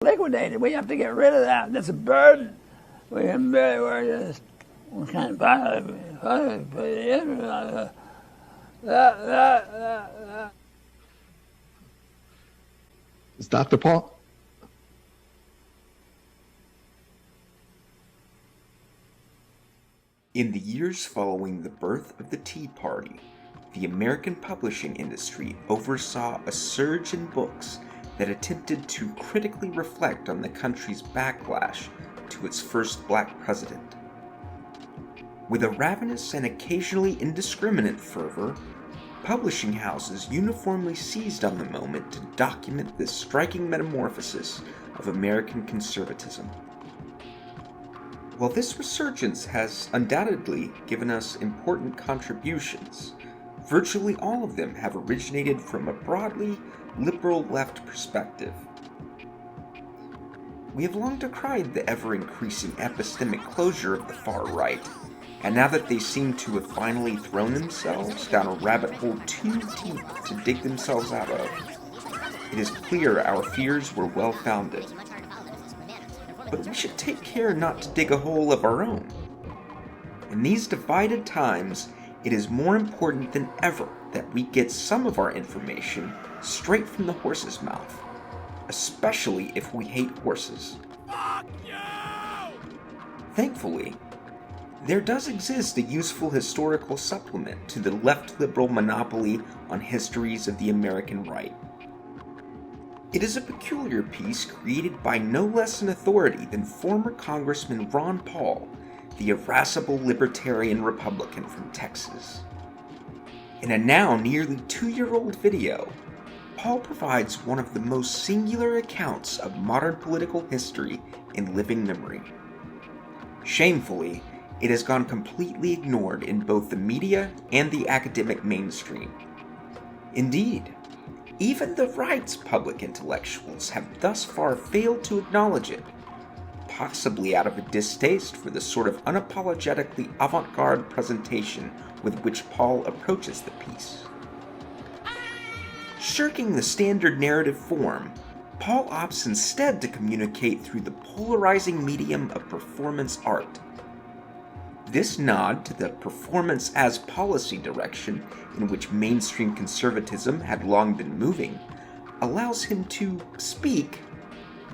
liquidated. We have to get rid of that. That's a burden. We're just kind of put it in. Is Dr. Paul? In the years following the birth of the Tea Party, the American publishing industry oversaw a surge in books that attempted to critically reflect on the country's backlash to its first black president. With a ravenous and occasionally indiscriminate fervor, publishing houses uniformly seized on the moment to document this striking metamorphosis of American conservatism. While this resurgence has undoubtedly given us important contributions, virtually all of them have originated from a broadly liberal left perspective. We have long decried the ever-increasing epistemic closure of the far right, and now that they seem to have finally thrown themselves down a rabbit hole too deep to dig themselves out of, it is clear our fears were well-founded. But we should take care not to dig a hole of our own. In these divided times, it is more important than ever that we get some of our information straight from the horse's mouth, especially if we hate horses. Fuck you! Thankfully, there does exist a useful historical supplement to the left liberal monopoly on histories of the American right. It is a peculiar piece created by no less an authority than former Congressman Ron Paul, the irascible libertarian Republican from Texas. In a now nearly 2-year-old video, Paul provides one of the most singular accounts of modern political history in living memory. Shamefully, it has gone completely ignored in both the media and the academic mainstream. Indeed, even the right's public intellectuals have thus far failed to acknowledge it, possibly out of a distaste for the sort of unapologetically avant-garde presentation with which Paul approaches the piece. Shirking the standard narrative form, Paul opts instead to communicate through the polarizing medium of performance art. This nod to the performance as policy direction in which mainstream conservatism had long been moving allows him to speak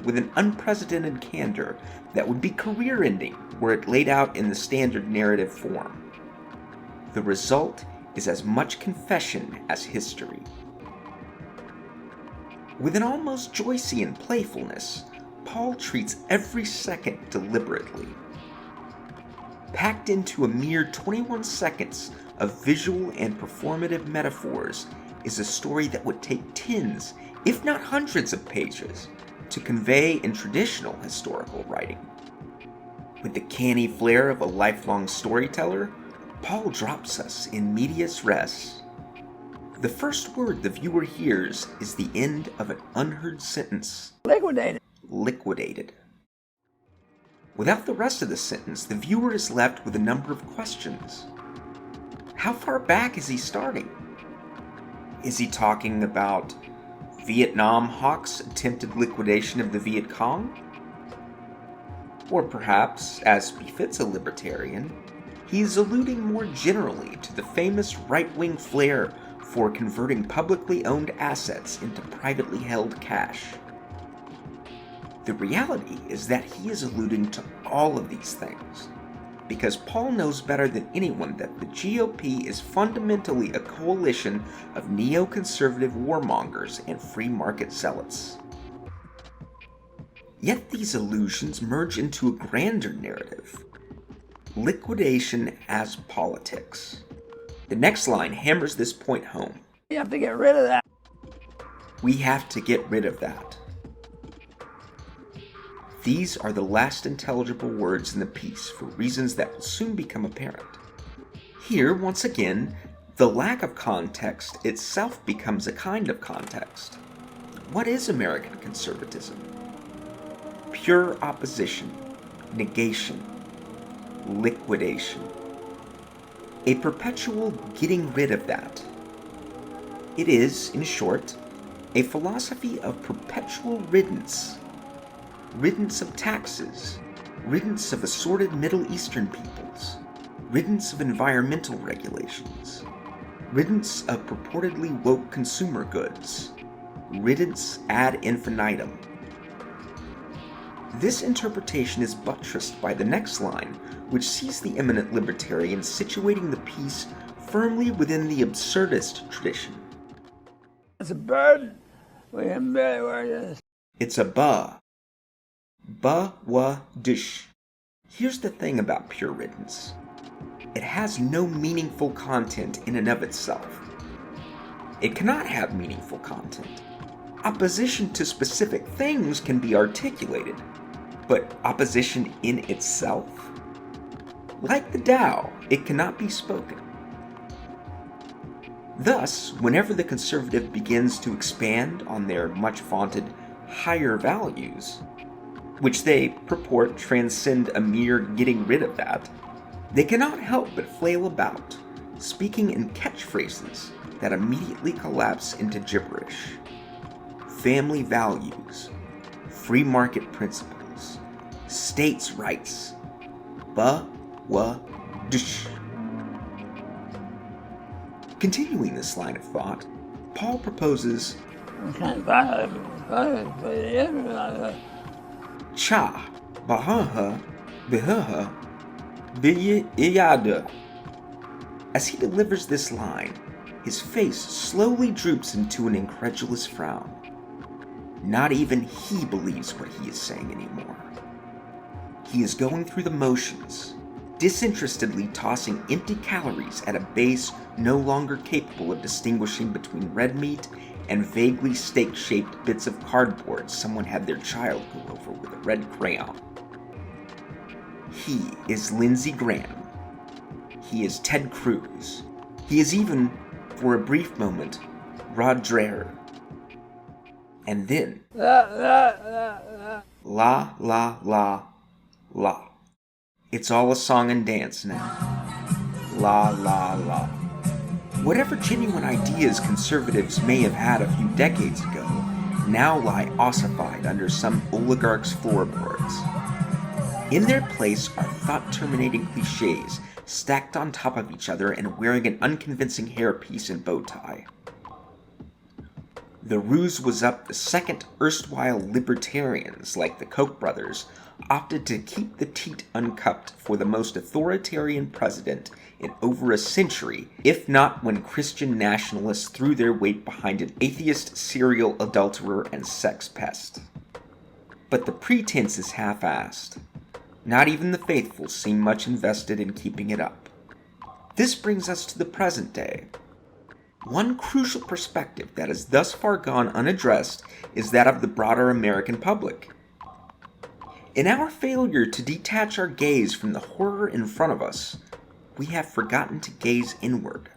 with an unprecedented candor that would be career-ending were it laid out in the standard narrative form. The result is as much confession as history. With an almost Joycean playfulness, Paul treats every second deliberately. Packed into a mere 21 seconds of visual and performative metaphors is a story that would take tens, if not hundreds of pages to convey in traditional historical writing. With the canny flair of a lifelong storyteller, Paul drops us in medias res. The first word the viewer hears is the end of an unheard sentence. Liquidated. Without the rest of the sentence, the viewer is left with a number of questions. How far back is he starting? Is he talking about Vietnam hawks' attempted liquidation of the Viet Cong? Or perhaps, as befits a libertarian, he is alluding more generally to the famous right-wing flair for converting publicly owned assets into privately held cash. The reality is that he is alluding to all of these things, because Paul knows better than anyone that the GOP is fundamentally a coalition of neoconservative warmongers and free market zealots. Yet these allusions merge into a grander narrative: liquidation as politics. The next line hammers this point home. We have to get rid of that. We have to get rid of that. These are the last intelligible words in the piece for reasons that will soon become apparent. Here, once again, the lack of context itself becomes a kind of context. What is American conservatism? Pure opposition, negation, liquidation. A perpetual getting rid of that. It is, in short, a philosophy of perpetual riddance, riddance of taxes, riddance of assorted Middle Eastern peoples, riddance of environmental regulations, riddance of purportedly woke consumer goods, riddance ad infinitum. This interpretation is buttressed by the next line, which sees the eminent libertarian situating the piece firmly within the absurdist tradition. It's a burden. We can barely work this. It's a dish. Here's the thing about pure riddance. It has no meaningful content in and of itself. It cannot have meaningful content. Opposition to specific things can be articulated, but opposition in itself? Like the Tao, it cannot be spoken. Thus, whenever the conservative begins to expand on their much-vaunted higher values, which they purport transcend a mere getting rid of that, they cannot help but flail about, speaking in catchphrases that immediately collapse into gibberish. Family values, free market principles, states' rights, dish. Continuing this line of thought, Paul proposes cha, bahaha, bihaha, iyada. As he delivers this line, his face slowly droops into an incredulous frown. Not even he believes what he is saying anymore. He is going through the motions, disinterestedly tossing empty calories at a base no longer capable of distinguishing between red meat and vaguely steak-shaped bits of cardboard someone had their child go over with a red crayon. He is Lindsey Graham. He is Ted Cruz. He is even, for a brief moment, Rod Dreher. And then, la, la, la, la. It's all a song and dance now. La, la, la. Whatever genuine ideas conservatives may have had a few decades ago now lie ossified under some oligarch's floorboards. In their place are thought-terminating cliches stacked on top of each other and wearing an unconvincing hairpiece and bow tie. The ruse was up the second erstwhile libertarians, like the Koch brothers, opted to keep the teat uncupped for the most authoritarian president in over a century, if not when Christian nationalists threw their weight behind an atheist serial adulterer and sex pest. But the pretense is half-assed. Not even the faithful seem much invested in keeping it up. This brings us to the present day. One crucial perspective that has thus far gone unaddressed is that of the broader American public. In our failure to detach our gaze from the horror in front of us, we have forgotten to gaze inward.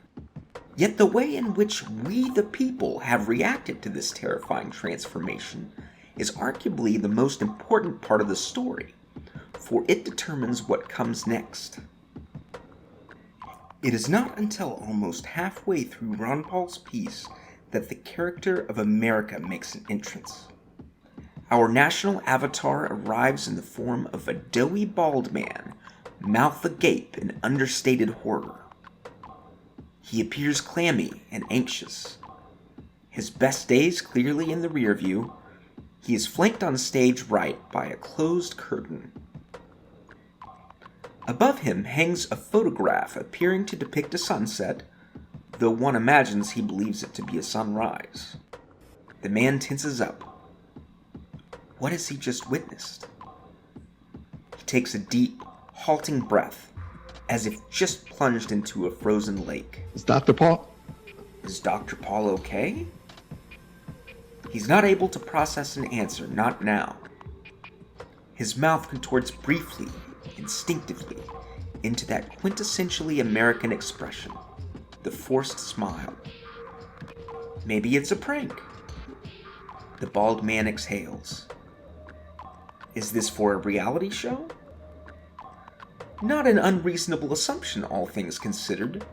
Yet the way in which we, the people, have reacted to this terrifying transformation is arguably the most important part of the story, for it determines what comes next. It is not until almost halfway through Ron Paul's piece that the character of America makes an entrance. Our national avatar arrives in the form of a doughy bald man, mouth agape in understated horror. He appears clammy and anxious. His best days clearly in the rear view, he is flanked on stage right by a closed curtain. Above him hangs a photograph appearing to depict a sunset, though one imagines he believes it to be a sunrise. The man tenses up. What has he just witnessed? He takes a deep, halting breath, as if just plunged into a frozen lake. Is Dr. Paul? Is Dr. Paul okay? He's not able to process an answer, not now. His mouth contorts briefly, instinctively, into that quintessentially American expression, the forced smile. Maybe it's a prank. The bald man exhales. Is this for a reality show? Not an unreasonable assumption, all things considered,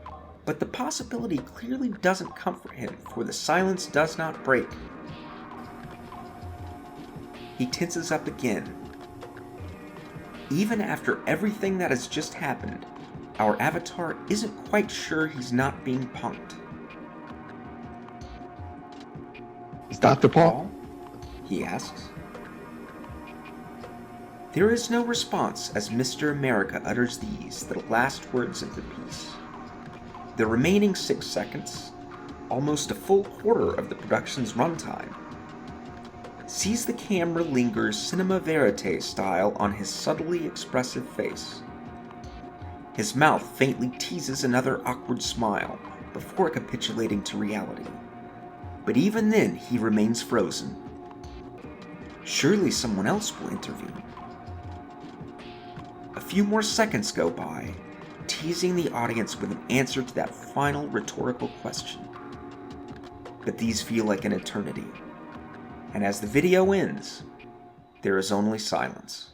but the possibility clearly doesn't comfort him, for the silence does not break. he tenses up again. Even after everything that has just happened, our avatar isn't quite sure he's not being punked. Is Dr. Paul? He asks. There is no response as Mr. America utters the last words of the piece. The remaining 6 seconds, almost a full quarter of the production's runtime, sees the camera linger cinema verite style on his subtly expressive face. His mouth faintly teases another awkward smile before capitulating to reality. But even then, he remains frozen. Surely someone else will intervene. A few more seconds go by, teasing the audience with an answer to that final rhetorical question. But these feel like an eternity. And as the video ends, there is only silence.